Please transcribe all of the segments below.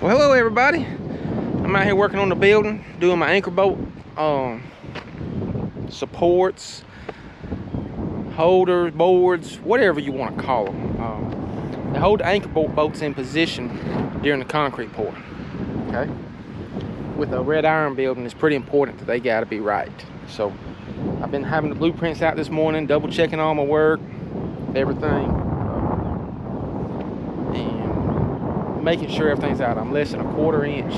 Well, hello everybody. I'm out here working on the building, doing my anchor bolt supports, holders, boards, whatever you want to call them. They hold the anchor bolts in position during the concrete pour. Okay. With a red iron building, it's pretty important that they got to be right. So I've been having the blueprints out this morning, double checking all my work, everything, and making sure everything's out. I'm less than a quarter inch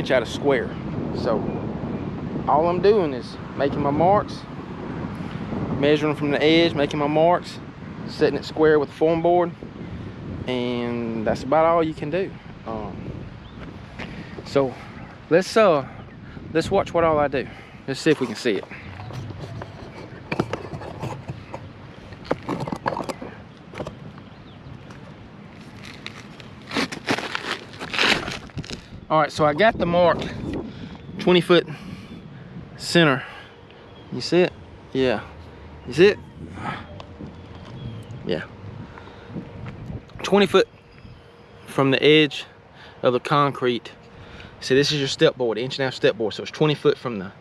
out of square. So all I'm doing is making my marks, measuring from the edge, making my marks, setting it square with the form board, and that's about all you can do. So let's watch what all I do. Let's see if we can see it. All right, so I got the mark 20-foot center. You see it? Yeah. You see it? Yeah. 20 foot from the edge of the concrete. See, this is your step board, 1.5 inch step board. So it's 20 foot from the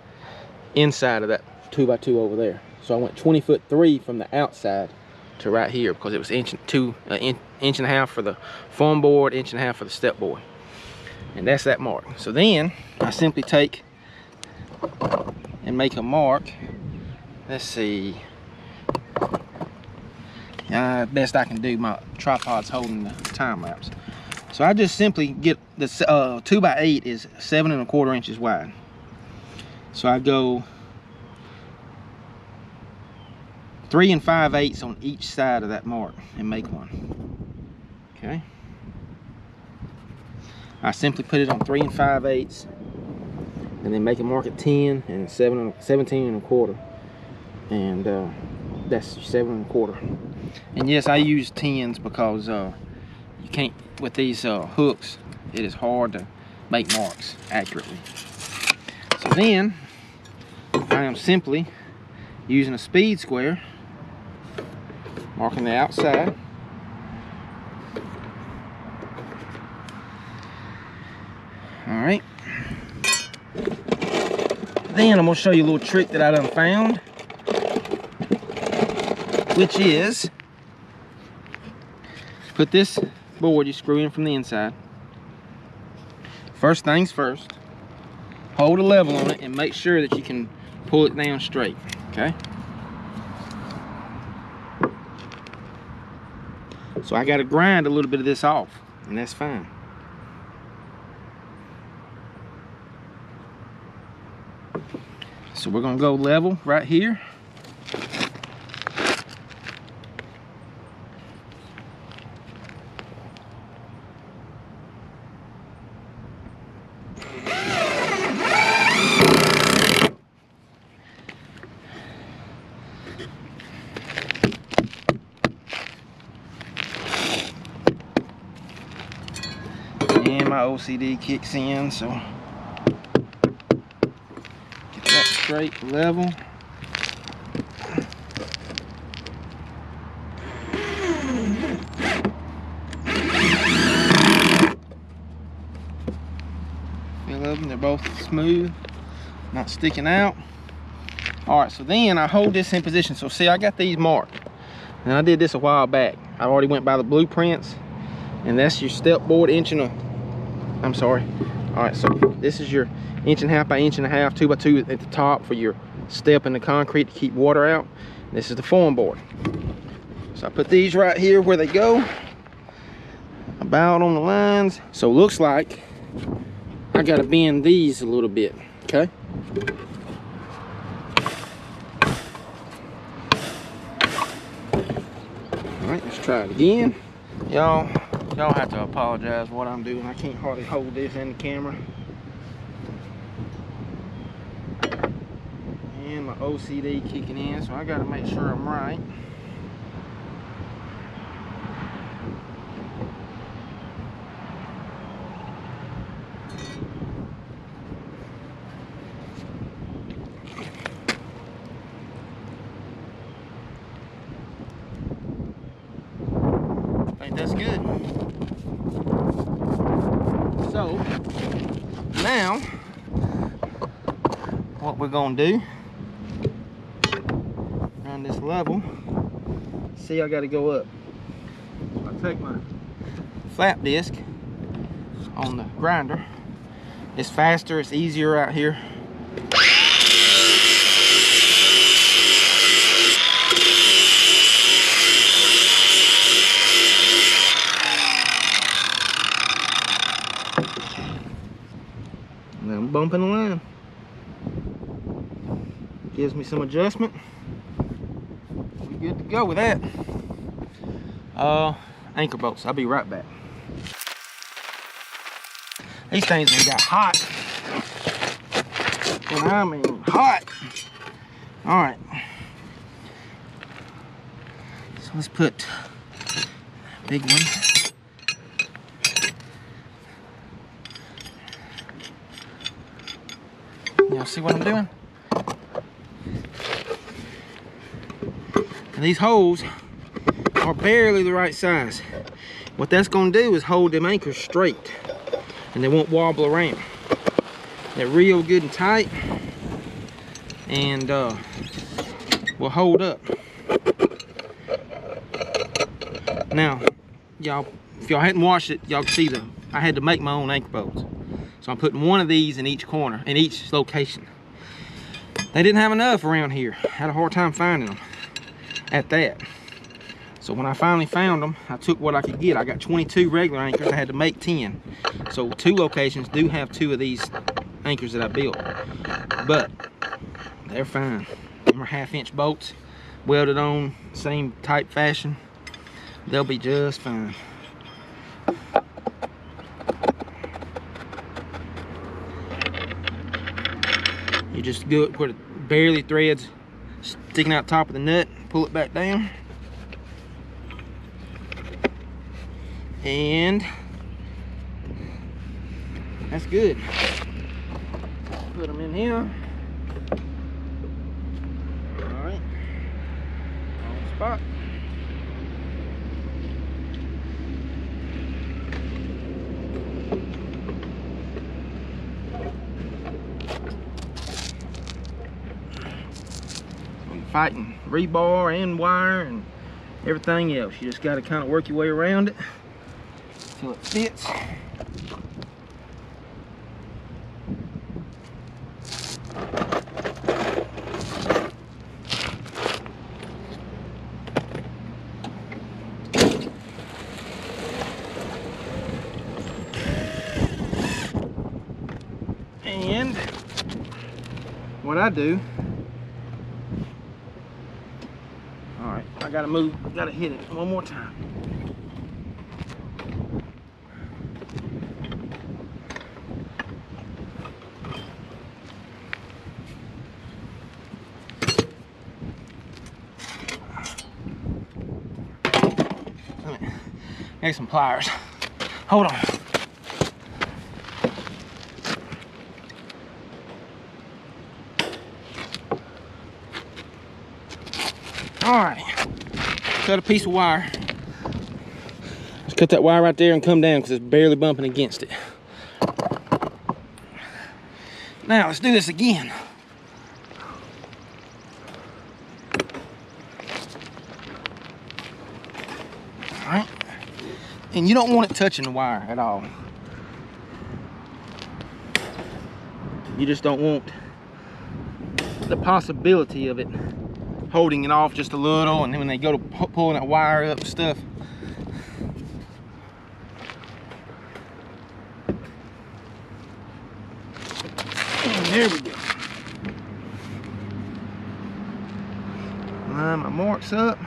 inside of that 2x2 over there. So I went 20'3" from the outside to right here because it was 1.5 inch for the foam board, 1.5 inch for the step board. And that's that mark. So then I simply take and make a mark. Let's see. Best I can do. My tripod's holding the time lapse. So I just simply get the 2x8 is 7¼ inches wide. So I go 3 5/8 on each side of that mark and make one. Okay. I simply put it on 3 5/8 and then make a mark at 10 and 17¼ and that's 7¼ and yes, I use 10s because you can't, with these hooks, it is hard to make marks accurately. So then I am simply using a speed square, marking the outside. All right. Then I'm gonna show you a little trick that I done found, which is put this board you screw in from the inside. First things first, hold a level on it and make sure that you can pull it down straight. Okay. So I got to grind a little bit of this off, and that's fine. So we're gonna go level right here. And my OCD kicks in, so get that straight, level. Feel of them, they're both smooth, not sticking out. All right, so then I hold this in position. So see, I got these marked, and I did this a while back. I already went by the blueprints, and that's your step board, I'm sorry. All right, so this is your 1.5 inch by 1.5 inch, 2x2 at the top for your step in the concrete to keep water out. This is the form board. So I put these right here where they go, about on the lines. So it looks like I gotta bend these a little bit, okay? All right, let's try it again. Y'all have to apologize for what I'm doing. I can't hardly hold this in the camera. And my OCD kicking in, so I gotta make sure I'm right. I think that's good. Now, what we're gonna do, around this level, see I gotta go up. So I take my flap disc on the grinder. It's faster, it's easier out here. And I'm bumping the line. Gives me some adjustment. We're good to go with that. Anchor bolts. I'll be right back. These things have got hot. And I mean hot. Alright. So let's put a big one. Y'all see what I'm doing? And these holes are barely the right size. What that's going to do is hold them anchors straight and they won't wobble around. They're real good and tight and will hold up. Now, y'all, if y'all hadn't watched it, y'all can see I had to make my own anchor bolts. So I'm putting one of these in each corner, in each location. They didn't have enough around here. Had a hard time finding them at that. So when I finally found them, I took what I could get. I got 22 regular anchors. I had to make 10. So 2 locations do have 2 of these anchors that I built. But they're fine. Them are 1/2-inch bolts, welded on, same type fashion. They'll be just fine. You just go put it barely threads sticking out top of the nut, pull it back down, and that's good. Put them in here. All right, on spot. Fighting rebar and wire and everything else. You just got to kind of work your way around it until it fits. And what I do, I gotta move, gotta hit it one more time. Here's some pliers. Hold on. All right. Cut a piece of wire. Just cut that wire right there and come down because it's barely bumping against it. Now let's do this again. All right. And you don't want it touching the wire at all. You just don't want the possibility of it holding it off just a little, and then when they go to pulling that wire up and stuff. And there we go. Line my marks up.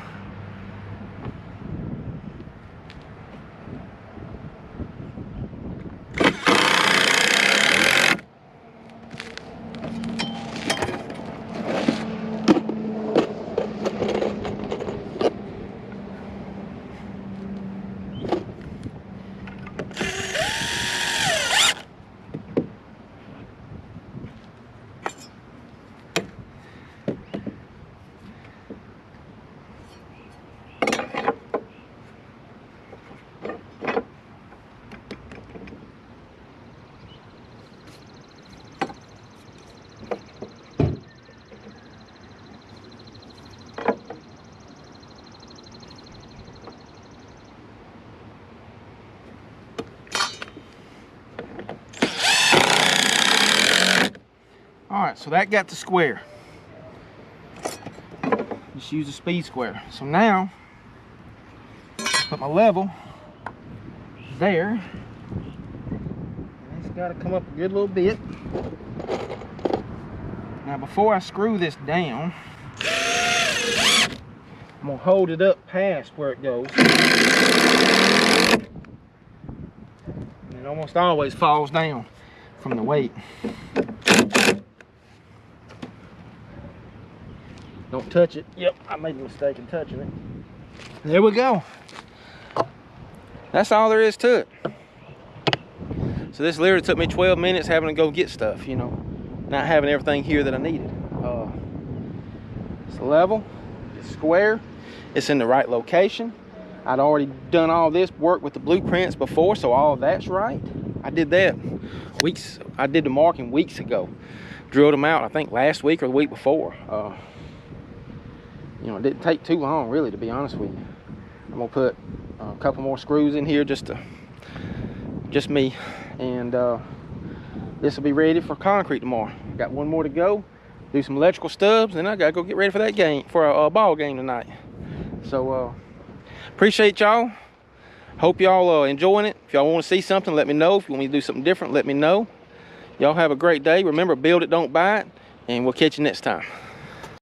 All right, so that got the square. Just use the speed square. So now, put my level there. And it's got to come up a good little bit. Now before I screw this down, I'm gonna hold it up past where it goes. And it almost always falls down from the weight. Don't touch it. Yep, I made a mistake in touching it. There we go. That's all there is to it. So this literally took me 12 minutes having to go get stuff, you know, not having everything here that I needed. It's level, it's square, it's in the right location. I'd already done all this work with the blueprints before, so all of that's right. I did that I did the marking weeks ago. Drilled them out, I think last week or the week before. You know, it didn't take too long, really, to be honest with you. I'm gonna put a couple more screws in here, just me, and this will be ready for concrete tomorrow. Got one more to go, do some electrical stubs, and I gotta go get ready for that game, for a ball game tonight. So appreciate y'all. Hope y'all enjoying it. If y'all want to see something, let me know. If you want me to do something different, let me know. Y'all have a great day. Remember, build it, don't buy it, and we'll catch you next time.